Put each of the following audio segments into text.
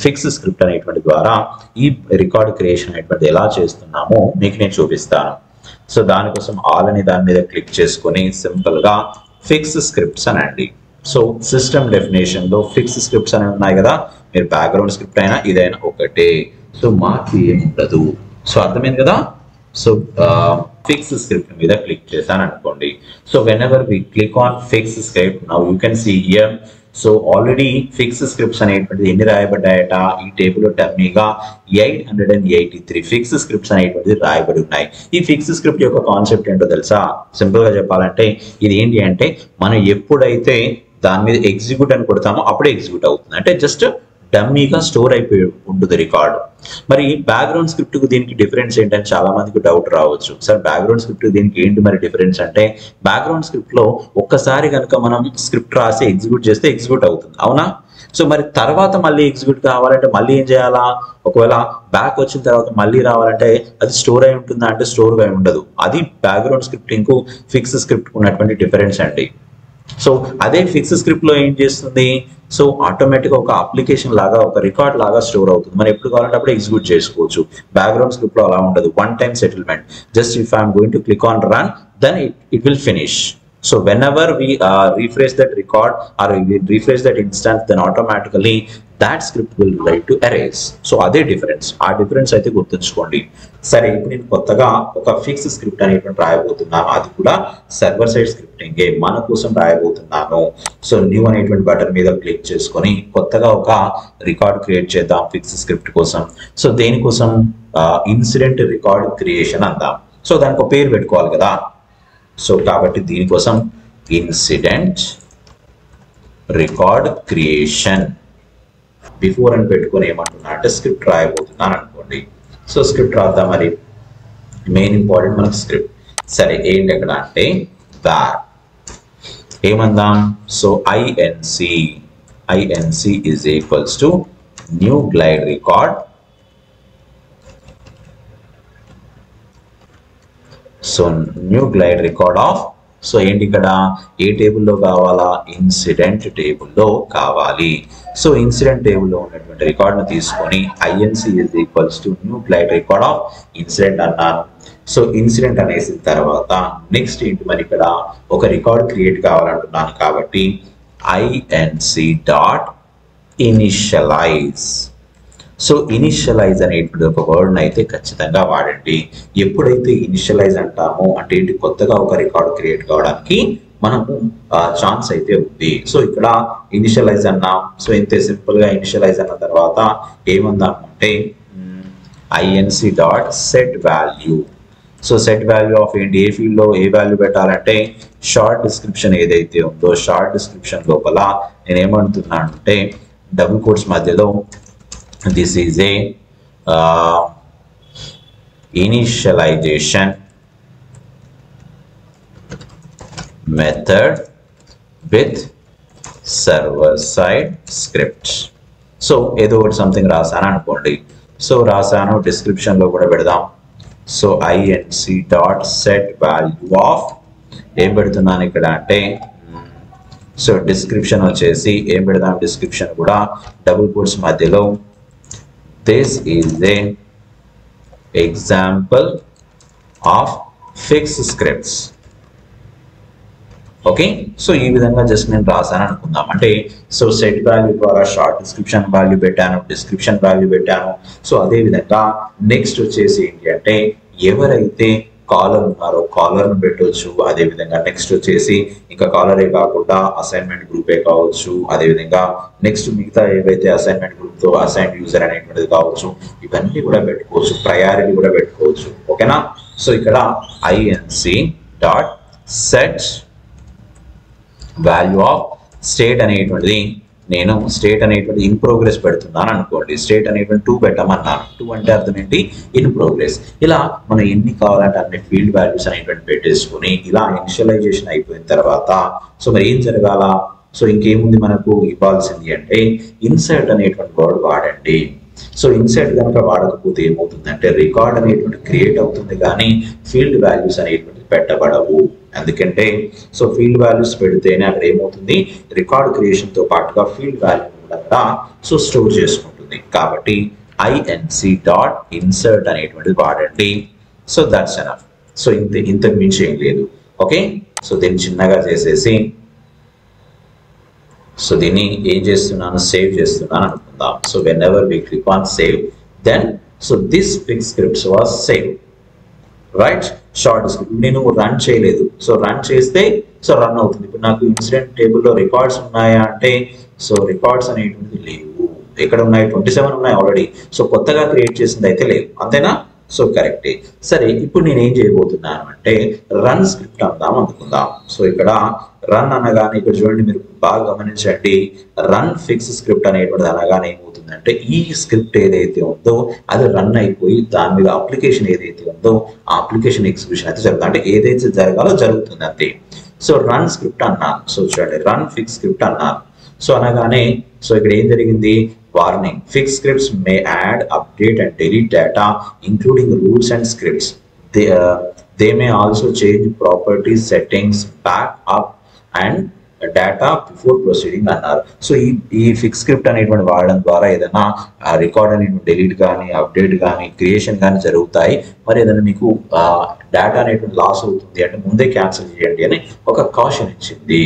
Fix script అనేటువంటి ద్వారా ఈ రికార్డ్ క్రియేషన్ అనేటువంటి ఎలా చేస్తున్నామో మీకు నేను చూపిస్తాను. సో దానికోసం ఆల్ అనే దాని మీద క్లిక్ చేసుకొని సింపుల్ గా ఫిక్స్ స్క్రిప్ట్స్ అనండి. సో సిస్టమ్ డెఫినేషన్ లో ఫిక్స్ స్క్రిప్ట్స్ అనేవి ఉన్నాయి కదా, మీరు బ్యాక్గ్రౌండ్ స్క్రిప్ట్ అయినా ఇదైనా ఒకటే, సో మార్పు ఏమి ఉండదు. సో అర్థమైంది కదా. సో ఫిక్స్ స్క్రిప్ట్ మీద క్లిక్ చేశాను అనుకోండి. So whenever we click on fix script now you can see here. So already fix scripts అనేటువంటిది ఎన్ని రాయబడ్డాయట ఈ టేబుల్ టర్మీగా 883 ఫిక్స్ స్క్రిప్ట్స్ అనేటువంటిది రాయబడి ఉన్నాయి. ఈ ఫిక్స్ స్క్రిప్ట్ యొక్క కాన్సెప్ట్ ఏంటో తెలుసా? సింపుల్ గా చెప్పాలంటే ఇది ఏంటి అంటే మనం ఎప్పుడైతే దాని మీద ఎగ్జిక్యూట్ అని కొడతామో అప్పుడే ఎగ్జిక్యూట్ అవుతుంది. అంటే జస్ట్ డమ్మీగా స్టోర్ అయిపోయి ఉంటుంది రికార్డు. మరి బ్యాక్గ్రౌండ్ స్క్రిప్ట్ కు దీనికి డిఫరెన్స్ ఏంటని చాలా మందికి డౌట్ రావచ్చు. సార్ బ్యాక్గ్రౌండ్ స్క్రిప్ట్ దీనికి ఏంటి మరి డిఫరెన్స్ అంటే, బ్యాక్గ్రౌండ్ స్క్రిప్ట్ లో ఒక్కసారి కనుక మనం స్క్రిప్ట్ రాసి ఎగ్జిక్యూట్ చేస్తే ఎగ్జిక్యూట్ అవుతుంది, అవునా? సో మరి తర్వాత మళ్ళీ ఎగ్జిక్యూట్ కావాలంటే మళ్ళీ ఏం చేయాలా? ఒకవేళ బ్యాక్ వచ్చిన తర్వాత మళ్ళీ రావాలంటే అది స్టోర్ అయి ఉంటుందా అంటే స్టోర్ అయి ఉండదు. అది బ్యాక్గ్రౌండ్ స్క్రిప్టింగ్ కు ఫిక్స్ స్క్రిప్ట్ ఉన్నటువంటి డిఫరెన్స్ అండి. సో అదే ఫిక్స్ స్క్రిప్ట్ లో ఏం చేస్తుంది? సో ఆటోమేటిక్ గా ఒక అప్లికేషన్ లాగా ఒక రికార్డ్ లాగా స్టోర్ అవుతుంది. మనం ఎప్పుడు కావాలంటే అప్పుడు ఎగ్జిక్యూట్ చేసుకోవచ్చు. బ్యాక్గ్రౌండ్ స్క్రిప్ట్ లో అలా ఉండదు. One time settlement. Just if I'm going to click on run then it will finish. So whenever we refresh that record or we refresh that instance, then automatically that script will write to erase. So అదే difference. ఆ difference అయితే గుర్తుంచుకోండి. సరే, ఇప్పుడు నేను కొత్తగా ఒక fix script అనేటువంటి రాయబోతున్నాను. అది కూడా సర్వర్ సైడ్ స్క్రిప్టింగ్ మన కోసం రాయబోతున్నాను. సో న్యూ అనేటువంటి బటన్ మీద క్లిక్ చేసుకొని కొత్తగా ఒక రికార్డ్ క్రియేట్ చేద్దాం ఫిక్స్ స్క్రిప్ట్ కోసం. సో దేనికోసం? ఇన్సిడెంట్ రికార్డ్ క్రియేషన్ అందాం. సో దానికి ఒక పేరు పెట్టుకోవాలి కదా. సో కాబట్టి దీనికోసం ఇన్సిడెంట్ రికార్డ్ క్రియేషన్ బిఫోర్ అని పెట్టుకొని ఏమంటున్నా అంటే స్క్రిప్ట్ రాయబోతున్నాను అనుకోండి. సో స్క్రిప్ట్ రాద్దాం. మరి మెయిన్ ఇంపార్టెంట్ మనకు స్క్రిప్ట్. సరే ఏంటి ఎక్కడ అంటే var ఏమందాం? So inc is equals to new glide record. So new glide record of, so ఏంటి ఇక్కడ ఏ టేబుల్లో కావాలా? ఇన్సిడెంట్ టేబుల్లో కావాలి. సో ఇన్సిడెంట్ టేబుల్లో ఉన్నటువంటి రికార్డ్ను తీసుకొని inc is equals to new glide record of incident అన్నాను. సో ఇన్సిడెంట్ అనేసిన తర్వాత నెక్స్ట్ ఏంటి మరి ఇక్కడ ఒక రికార్డ్ క్రియేట్ కావాలంటున్నాను కాబట్టి inc dot initialise. So initialise అనేటువంటి ఒక వర్డ్ అయితే ఖచ్చితంగా వాడండి. ఎప్పుడైతే ఇనిషియలైజ్ అంటామో అంటే కొత్తగా ఒక రికార్డ్ క్రియేట్ కావడానికి మనము ఛాన్స్ అయితే ఉంది. సో ఇక్కడ ఇనిషియలైజ్ అన్నాం. సో ఇంతే సింపుల్ గా ఇనిషియలైజ్ అన్న తర్వాత ఏమందాం అంటే inc dot set value. So set value of ఏంటి? ఏ ఫీల్డ్ లో ఏ వాల్యూ పెట్టాలంటే షార్ట్ డిస్క్రిప్షన్ ఏదైతే ఉందో షార్ట్ డిస్క్రిప్షన్ లోపల నేను ఏమంటున్నాను అంటే డబుల్ కోట్స్ మధ్యలో this is a initialization method with server side script. So ఏదో ఒకటి సంథింగ్ రాసాను అనుకోండి. సో రాసాను, డిస్క్రిప్షన్ లో కూడా పెడదాం. So inc dot set value of ఏం పెడుతున్నాను ఇక్కడ అంటే సో డిస్క్రిప్షన్ వచ్చేసి ఏం పెడదాం? డిస్క్రిప్షన్ కూడా డబుల్ కోట్స్ మధ్యలో this is a example of fixed scripts. Okay, so ఈ విధంగా జస్ట్ నేను రాసాను అనుకుందాం. అంటే సో సెట్ వాల్యూ ద్వారా షార్ట్ డిస్క్రిప్షన్ వాల్యూ పెట్టాను, డిస్క్రిప్షన్ వాల్యూ పెట్టాను. సో అదే విధంగా నెక్స్ట్ వచ్చేసి ఏంటి అంటే ఎవరైతే కాలర్ ఉన్నారో కాలర్ ను పెట్టవచ్చు. అదే విధంగా నెక్స్ట్ వచ్చేసి ఇంకా కాలరే కాకుండా అసైన్మెంట్ గ్రూపే కావచ్చు. అదే విధంగా నెక్స్ట్ మిగతా ఏవైతే అసైన్మెంట్ గ్రూప్ తో అసైన్డ్ యూజర్ అనేటువంటిది కావచ్చు. ఇవన్నీ కూడా పెట్టుకోవచ్చు. ప్రయారిటీ కూడా పెట్టుకోవచ్చు. ఓకేనా? సో ఇక్కడ inc dot set value of state అనేటువంటిది నేను స్టేట్ అనేటువంటి ఇన్ ప్రోగ్రెస్ పెడుతున్నాను అనుకోండి. స్టేట్ అనేటువంటి 2 పెట్టమన్నాను. 2 అంటే అర్థం ఏంటి? In progress. ఇలా మనం ఎన్ని కావాలంటే అన్ని ఫీల్డ్ వాల్యూస్ అనేటువంటి పెట్టేసుకుని ఇలా ఇనిషియలైజేషన్ అయిపోయిన తర్వాత సో మరి ఏం జరగాల? సో ఇంకేముంది మనకు ఇవ్వాల్సింది అంటే ఇన్సర్ట్ అనేటువంటి వర్డ్ వాడండి. సో ఇన్సర్ట్ కనుక వాడకపోతే ఏమవుతుందంటే రికార్డ్ అనేటువంటి క్రియేట్ అవుతుంది కానీ ఫీల్డ్ వాల్యూస్ అనేటువంటి పెట్టబడవు. ఎందుకంటే సో ఫీల్డ్ వాల్యూస్ పెడితేనే అక్కడ ఏమవుతుంది? రికార్డ్ క్రియేషన్ తో పాటుగా ఫీల్డ్ వాల్యూ కూడా సో స్టోర్ చేసుకుంటుంది. ఉంటుంది. కాబట్టి inc.insert అనేటువంటిది వాడండి. So that's enough. సో ఇంతకు మించి ఏం లేదు. ఓకే, సో దీన్ని చిన్నగా చేసేసి సో దీన్ని ఏం చేస్తున్నాను, సేవ్ చేస్తున్నాను అనుకుందాం. So whenever we click on save, then so this fix scripts was save, right. Short script నేను రన్ చేయలేదు. సో రన్ చేస్తే సో రన్ అవుతుంది. ఇప్పుడు నాకు ఇన్సిడెంట్ టేబుల్లో రికార్డ్స్ ఉన్నాయా అంటే సో రికార్డ్స్ అనేటువంటిది లేవు. ఎక్కడ ఉన్నాయి, 27 ఉన్నాయి ఆల్రెడీ. సో కొత్తగా క్రియేట్ చేసింది అయితే లేవు, అంతేనా? సో కరెక్టే. సరే, ఇప్పుడు నేను ఏం చేయబోతున్నాను అంటే రన్ స్క్రిప్ట్ అందాం అనుకుందాం. సో ఇక్కడ రన్ అనగానే ఇక్కడ చూడండి, మీరు బాగా గమనించండి, రన్ ఫిక్స్ స్క్రిప్ట్ అనేటువంటిది అనగానే ఏమవుతుందంటే ఈ స్క్రిప్ట్ ఏదైతే ఉందో అది రన్ అయిపోయి దాని మీద అప్లికేషన్ ఏదైతే ఉందో ఆ అప్లికేషన్ ఎగ్జిక్యూషన్ అయితే జరుగుతుంది. అంటే ఏదైతే జరగాలో జరుగుతుంది అంతే. సో రన్ స్క్రిప్ట్ అన్నాను. సో చూడండి, రన్ ఫిక్స్ స్క్రిప్ట్ అన్నాను. సో అనగానే సో ఇక్కడ ఏం జరిగింది, warning, fix scripts May add, update and delete data including rules and scripts. They may also change properties, settings, back up and data before proceeding అన్నారు. So ఈ fix script అనేటువంటి వాడడం ద్వారా ఏదైనా రికార్డ్ అనేటువంటి డిలీట్ కానీ, అప్డేట్ కానీ, creation కానీ జరుగుతాయి. మరి ఏదైనా మీకు డేటా అనేటువంటి లాస్ అవుతుంది అంటే ముందే క్యాన్సిల్ చేయండి అని ఒక కాషన్ ఇచ్చింది.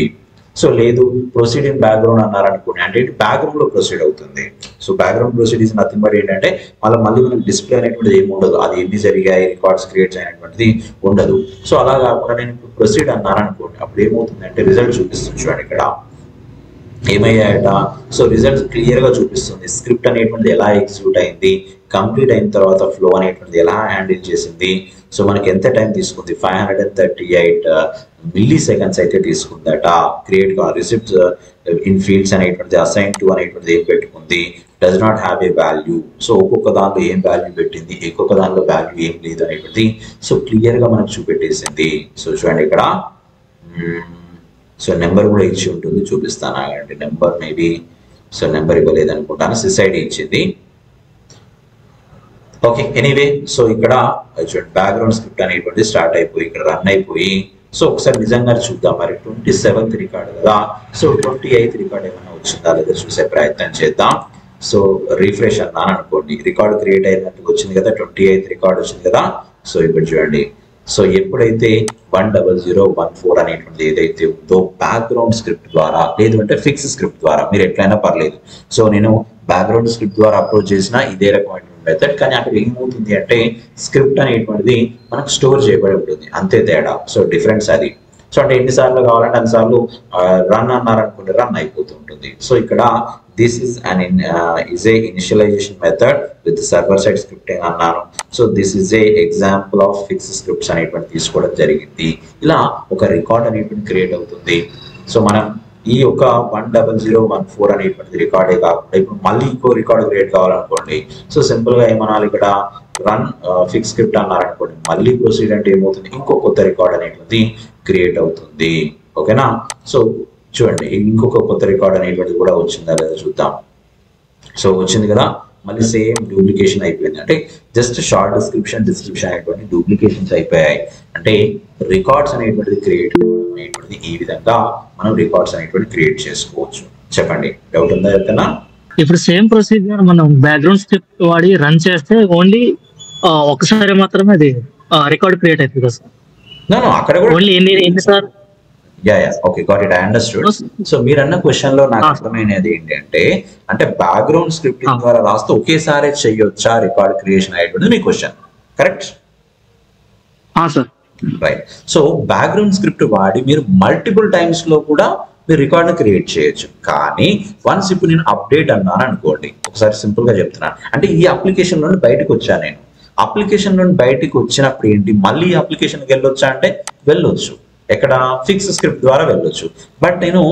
సో లేదు, ప్రొసీడ్ ఇన్ బ్యాక్గ్రౌండ్ అన్నారు అనుకోండి, అంటే బ్యాక్గ్రౌండ్ లో ప్రొసీడ్ అవుతుంది. So background proceed is nothing but ఏంటంటే మళ్ళీ మనకి డిస్ప్లే అనేటువంటిది ఏమి ఉండదు, అది ఎన్ని జరిగాయి, రికార్డ్స్ క్రియేట్ అయినటువంటిది ఉండదు. సో అలా కాకుండా నేను ఇప్పుడు ప్రొసీడ్ అన్నాను అనుకోండి, అప్పుడు ఏమవుతుంది అంటే రిజల్ట్ చూపిస్తుంది. చూడండి ఇక్కడ ఏమయ్యాయట, సో రిజల్ట్ క్లియర్ గా చూపిస్తుంది. స్క్రిప్ట్ అనేటువంటిది ఎలా ఎగ్జిక్యూట్ అయింది, కంప్లీట్ అయిన తర్వాత ఫ్లో అనేటువంటిది ఎలా హ్యాండిల్ చేసింది. సో మనకి ఎంత టైం తీసుకుంది, 538 మిల్లీ సెకండ్స్ అయితే తీసుకుందట. క్రియేట్ రిసిప్ట్స్ ఇన్ ఫీల్డ్స్ అనేటువంటిది అసైన్ టు అనేటువంటిది ఏం పెట్టుకుంది, does not have a value. So ఒక్కొక్క దాంట్లో ఏం వాల్యూ పెట్టింది, ఒక్కొక్క దాంట్లో వాల్యూ ఏం లేదు అనేటువంటిది సో క్లియర్ గా మనకు చూపెట్టేసింది. సో చూడండి ఇక్కడ సో నెంబర్ కూడా ఇచ్చి ఉంటుంది, చూపిస్తాను ఆగండి. నెంబర్ మేబీ సో నెంబర్ ఇవ్వలేదు అనుకుంటాను, సిసైడ్ ఇచ్చింది. ఓకే, ఎనీవే సో ఇక్కడ చూడండి బ్యాక్గ్రౌండ్ స్క్రిప్ట్ అనేటువంటి స్టార్ట్ అయిపోయి ఇక్కడ రన్ అయిపోయి సో ఒకసారి నిజంగా చూద్దాం. మరి 27th రికార్డ్ కదా, సో 28th రికార్డ్ ఏమైనా వచ్చిందా లేదా చూసే ప్రయత్నం చేద్దాం. సో రీఫ్రెష్ అన్నాను అనుకోండి, రికార్డ్ క్రియేట్ అయినట్టు వచ్చింది కదా, 28th రికార్డ్ వచ్చింది కదా. సో ఇప్పుడు చూడండి, సో ఎప్పుడైతే 10014 అనేటువంటిది ఏదైతే ఉందో బ్యాక్గ్రౌండ్ స్క్రిప్ట్ ద్వారా లేదు అంటే ఫిక్స్ స్క్రిప్ట్ ద్వారా మీరు ఎట్లయినా పర్లేదు. సో నేను బ్యాక్గ్రౌండ్ స్క్రిప్ట్ ద్వారా అప్రోచ్ చేసిన ఇదే రకమైన మెథడ్, కానీ అక్కడ ఏమవుతుంది అంటే స్క్రిప్ట్ అనేటువంటిది మనకు స్టోర్ చేయబడి ఉంటుంది, అంతే తేడా. సో డిఫరెన్స్ అది. సో అంటే ఎన్నిసార్లు కావాలంటే అన్నిసార్లు రన్ అన్నారనుకుంటే రన్ అయిపోతూ ఉంటుంది. సో ఇక్కడ this is a initialization method with server side scripting అన్నాను. So this is a example of fix scripts అనేటువంటి తీసుకోవడం జరిగింది. ఇలా ఒక రికార్డ్ అనేటువంటి క్రియేట్ అవుతుంది. సో మనం ఈ యొక్క 10014 అనేటువంటి రికార్డే కాకుండా ఇప్పుడు మళ్ళీ ఇంకో రికార్డ్ క్రియేట్ కావాలనుకోండి. సో సింపుల్ గా ఏమనాలి, ఇక్కడ రన్ ఫిక్స్ స్క్రిప్ట్ అన్నారనుకోండి, మళ్ళీ ప్రొసీడ్ అంటే ఏమవుతుంది, ఇంకో కొత్త రికార్డ్ అనేటువంటి క్రియేట్ అవుతుంది. ఓకేనా? సో చూడండి ఇంకొక కొత్త రికార్డ్ అనేటువంటిది కూడా వచ్చిందా లేదా చూద్దాం. సో వచ్చింది కదా, మళ్ళీ సేమ్ డూప్లికేషన్ అయిపోయింది. అంటే జస్ట్ షార్ట్ డిస్క్రిప్షన్ అనేటువంటి డూప్లికేషన్స్ అయిపోయాయి. అంటే రికార్డ్స్ అనేటువంటిది క్రియేట్ అనేటువంటిది ఈ విధంగా మనం రికార్డ్స్ అనేటువంటి క్రియేట్ చేసుకోవచ్చు. చెప్పండి, డౌట్ ఉందా ఎవరికైనా? ఇప్పుడు సేమ్ ప్రొసీజర్ మనం బ్యాక్గ్రౌండ్ స్క్రిప్ట్ వాడి రన్ చేస్తే ఓన్లీ ఒకసారి మాత్రమే అది రికార్డ్ క్రియేట్ అవుతుంది కదా సార్? అక్కడ కూడా ఓన్లీ ఎన్నిసార్లు? Okay, got it, I understood. So మీరు అన్న క్వశ్చన్ లో నాకు అర్థమైనది ఏంటంటే, అంటే బ్యాక్గ్రౌండ్ స్క్రిప్టింగ్ ద్వారా రాస్తే ఒకేసారి చేయొచ్చా రికార్డ్ క్రియేషన్ అయ్యేటువంటిది మీ question, correct? Right. So background script వాడి మీరు మల్టిపుల్ టైమ్స్ లో కూడా మీరు రికార్డ్ క్రియేట్ చేయొచ్చు. కానీ వన్స్ ఇప్పుడు నేను అప్డేట్ అన్నాను అనుకోండి, ఒకసారి సింపుల్ గా చెప్తున్నాను, అంటే ఈ అప్లికేషన్ నుండి బయటకు వచ్చాను నేను. అప్లికేషన్ నుండి బయటకు వచ్చినప్పుడు ఏంటి, మళ్ళీ అప్లికేషన్కి వెళ్ళొచ్చా అంటే వెళ్ళొచ్చు. ఎక్కడ? ఫిక్స్ స్క్రిప్ట్ ద్వారా వెళ్ళొచ్చు. బట్ నేను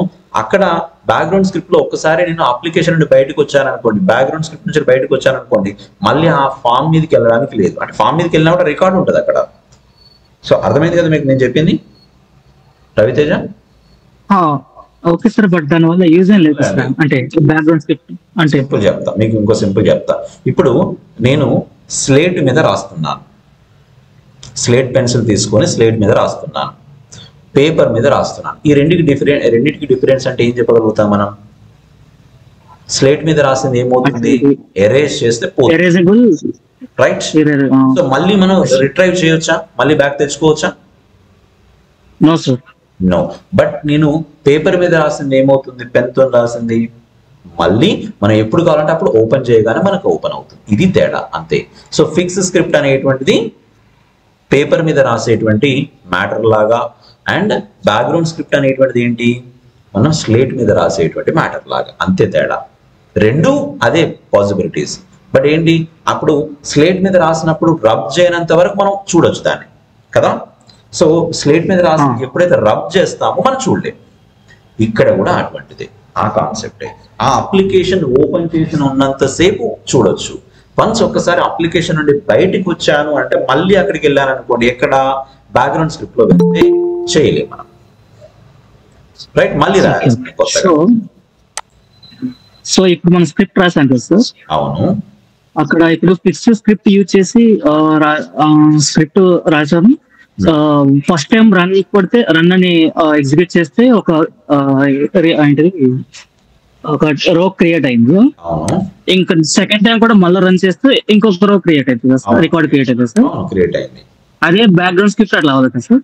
అక్కడ బ్యాక్గ్రౌండ్ స్క్రిప్ట్ లో ఒక్కసారి నేను అప్లికేషన్ నుండి బయటకు వచ్చాను అనుకోండి, బ్యాక్గ్రౌండ్ స్క్రిప్ట్ నుంచి బయటకు వచ్చాను అనుకోండి, మళ్ళీ ఆ ఫామ్ మీదకి వెళ్ళడానికి లేదు. అంటే ఫామ్ మీదకి వెళ్ళినా కూడా రికార్డ్ ఉంటుంది అక్కడ. సో అర్థమైంది కదా మీకు నేను చెప్పింది, రవితేజ? ఓకే సార్, బట్ దాని వల్ల యూజ్ ఏం లేదు అంటే బ్యాక్గ్రౌండ్ స్క్రిప్ట్ అంటే. సింపుల్ చెప్తా మీకు, ఇంకో సింపుల్ చెప్తా. ఇప్పుడు నేను స్లేట్ మీద రాస్తున్నాను, స్లేట్ పెన్సిల్ తీసుకొని స్లేట్ మీద రాస్తున్నాను, పేపర్ మీద రాస్తున్నాను. ఈ రెండింటికి డిఫరెన్స్ అంటే ఏం చెప్పగలుగుతాం మనం? స్లేట్ మీద రాసింది ఏమవుతుంది, ఎరేజ్ చేస్తే పోతుంది, ఎరేజబుల్, రైట్. సో మళ్ళీ మనం రిట్రైవ్ చేయొచ్చా, మళ్ళీ బ్యాక్ తెచ్చుకోవచ్చా? No sir. నో. బట్ నేను పేపర్ మీద రాసింది ఏమవుతుంది, పెన్ తో రాసింది మళ్ళీ మనం ఎప్పుడు కావాలంటే అప్పుడు ఓపెన్ చేయగానే మనకు ఓపెన్ అవుతుంది. ఇది తేడా, అంతే. సో ఫిక్స్ స్క్రిప్ట్ అనేటువంటిది పేపర్ మీద రాసేటువంటి మ్యాటర్ లాగా, అండ్ బ్యాక్గ్రౌండ్ స్క్రిప్ట్ అనేటువంటిది ఏంటి, మనం స్లేట్ మీద రాసేటువంటి మ్యాటర్ లాగా, అంతే తేడా. రెండు అదే పాసిబిలిటీస్. బట్ ఏంటి, అప్పుడు స్లేట్ మీద రాసినప్పుడు రబ్ చేయనంత వరకు మనం చూడొచ్చు దాన్ని కదా. సో స్లేట్ మీద రాసి ఎప్పుడైతే రబ్ చేస్తామో మనం చూడలేము. ఇక్కడ కూడా అటువంటిదే, ఆ కాన్సెప్టే. ఆ అప్లికేషన్ ఓపెన్ చేసిన ఉన్నంతసేపు చూడొచ్చు. వన్స్ ఒక్కసారి అప్లికేషన్ నుండి బయటికి వచ్చాను అంటే మళ్ళీ అక్కడికి వెళ్ళాను అనుకోండి, ఎక్కడ బ్యాక్గ్రౌండ్ స్క్రిప్ట్ లో వెళ్తే చేయలేము మనం, రైట్. మళ్ళీ రాయాలి కొత్తగా. సో ఇప్పుడు మనం స్క్రిప్ట్ రాసాం కదా సార్. అవును. అక్కడ ఇప్పుడు ఫిక్స్ స్క్రిప్ట్ యూజ్ చేసి స్క్రిప్ట్ రాసాము. ఫస్ట్ టైం రన్ కొడితే, రన్ అని ఎగ్జిక్యూట్ చేస్తే ఒక ఏంటిది ఒక రో క్రియేట్ అయింది. ఇంకా సెకండ్ టైం కూడా మళ్ళీ రన్ చేస్తే ఇంకొక రో క్రియేట్ అవుతుంది కదా సార్, రికార్డ్ క్రియేట్ అవుతుంది సార్. క్రియేట్ అయింది. అదే బ్యాక్గ్రౌండ్ స్క్రిప్ట్ అట్లా అవుతుంది సార్.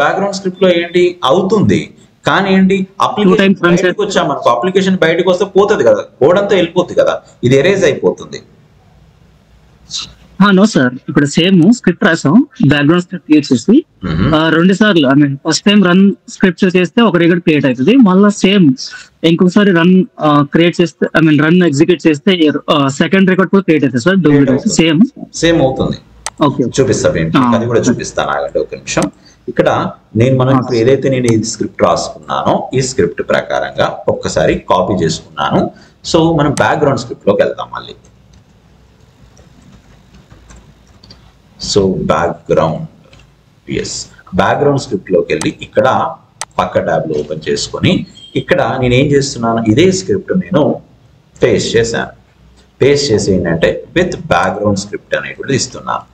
బ్యాక్గ్రౌండ్ స్క్రిప్ట్ లో ఏంటి అవుతుంది, కానీ ఏంటి అప్లికేషన్ బయటకు వచ్చామనుకో, అప్లికేషన్ బయటకు వస్తే పోతుంది కదా, కోడ్ అంతా వెళ్ళిపోతుంది కదా, ఇది ఎరేజ్ అయిపోతుంది. నో సార్, ఇప్పుడు సేమ్ స్క్రిప్ట్ రాసాం, బ్యాక్గ్రౌండ్ స్క్రిప్ట్ యూజ్ చేసి 2 సార్లు, I mean first time run script చేస్తే ఒక రికార్డ్ క్రియేట్ అవుతుంది, మళ్ళీ సేమ్ ఇంకొకసారి రన్ క్రియేట్ చేస్తే, ఐ మీన్ రన్ ఎగ్జిక్యూట్ చేస్తే సెకండ్ రికార్డ్ కూడా క్రియేట్ అవుతుంది సార్. డూప్లికేట్ సేమ్ అవుతుంది. చూపిస్తాను, అది కూడా చూపిస్తాను, ఆగండి ఒక నిమిషం. ఇక్కడ మనం ఇప్పుడు ఏదైతే నేను ఈ స్క్రిప్ట్ రాసుకున్నానో ఈ స్క్రిప్ట్ ప్రకారంగా ఒక్కసారి కాపీ చేసుకున్నాను. సో మనం బ్యాక్గ్రౌండ్ స్క్రిప్ట్ లోకి వెళ్దాం మళ్ళీ. సో బ్యాక్గ్రౌండ్ స్క్రిప్ట్ లోకి వెళ్ళి ఇక్కడ పక్క ట్యాబ్ లో ఓపెన్ చేసుకొని, ఇక్కడ నేను ఏం చేస్తున్నాను, ఇదే స్క్రిప్ట్ నేను పేస్ట్ చేశాను. పేస్ట్ చేసి ఏంటంటే విత్ బ్యాక్గ్రౌండ్ స్క్రిప్ట్ అనేటువంటిది ఇస్తున్నాను.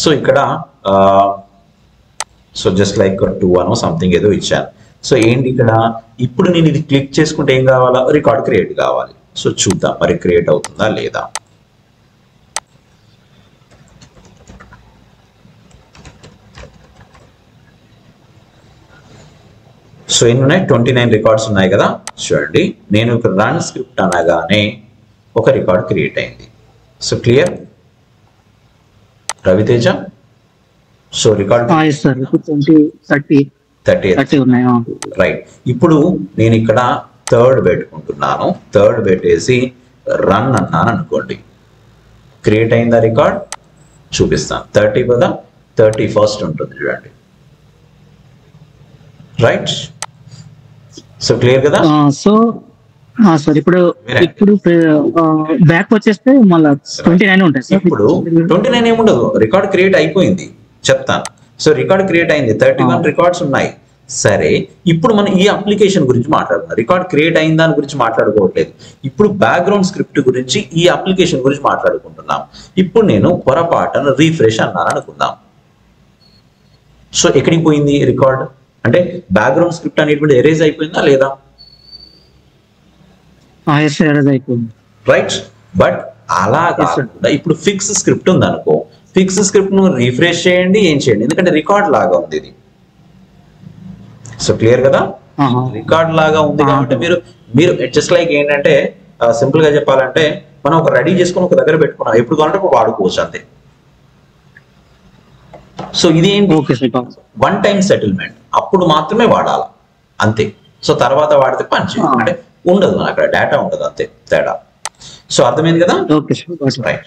సో ఇక్కడ సో జస్ట్ లైక్ 2 అనో సంథింగ్ ఏదో ఇచ్చాను. సో ఏంటి ఇక్కడ, ఇప్పుడు నేను ఇది క్లిక్ చేసుకుంటే ఏం కావాలా, రికార్డ్ క్రియేట్ కావాలి. సో చూద్దాం మరి క్రియేట్ అవుతుందా లేదా. సో ఎన్ని ఉన్నాయి, 29 రికార్డ్స్ ఉన్నాయి కదా. చూడండి, నేను ఇక్కడ రన్ స్క్రిప్ట్ అనగానే ఒక రికార్డ్ క్రియేట్ అయింది. So clear Raviteja. So record 30 ఉన్నాయి, రైట్. ఇప్పుడు నేను ఇక్కడ థర్డ్ పెట్టుకుంటున్నాను, థర్డ్ పెట్టేసి రన్ అన్నాను అనుకోండి, క్రియేట్ అయిందా రికార్డ్ చూపిస్తాను. 30 కదా, 31st ఉంటుంది చూడండి, రైట్. సో క్లియర్ కదా. సో సార్ ఇప్పుడు బ్యాక్ వచ్చేస్తే మళ్ళీ 29 ఉంటాయి. ఇప్పుడు 29 ఏముండదు, రికార్డ్ క్రియేట్ అయిపోయింది, చెప్తాను. సో రికార్డ్ క్రియేట్ అయింది, 31 రికార్డ్స్ ఉన్నాయి. సరే, ఇప్పుడు మనం ఈ అప్లికేషన్ గురించి మాట్లాడుతున్నాం, రికార్డ్ క్రియేట్ అయిన దాని గురించి మాట్లాడుకోవట్లేదు. ఇప్పుడు బ్యాక్గ్రౌండ్ స్క్రిప్ట్ గురించి, ఈ అప్లికేషన్ గురించి మాట్లాడుకుంటున్నాం. ఇప్పుడు నేను పొరపాటున రీఫ్రెష్ అన్నాను అనుకుందాం. సో ఎక్కడికి పోయింది రికార్డ్, అంటే బ్యాక్గ్రౌండ్ స్క్రిప్ట్ అనేటువంటి ఎరేజ్ అయిపోయిందా లేదా, రైట్. బట్ అలా కాకుండా ఇప్పుడు ఫిక్స్ స్క్రిప్ట్ ఉంది అనుకో, ఫిక్స్ స్క్రిప్ట్ ను రీఫ్రెష్ చేయండి, ఏం చేయండి, ఎందుకంటే రికార్డ్ లాగా ఉంది ఇది. సో క్లియర్ కదా, రికార్డ్ లాగా ఉంది కాబట్టి మీరు జస్ట్ లైక్ ఏంటంటే సింపుల్ గా చెప్పాలంటే మనం ఒక రెడీ చేసుకుని ఒక దగ్గర పెట్టుకున్నాం, ఎప్పుడు కావాలంటే వాడుకోవచ్చు అంతే. సో ఇది ఏంటి, 1 టైం సెటిల్మెంట్, అప్పుడు మాత్రమే వాడాలి అంతే. సో తర్వాత వాడితే పని చేయదు, అంటే ఉండదు అక్కడ డేటా ఉండదు అంతే తేడా. సో అర్థమైంది కదా, రైట్.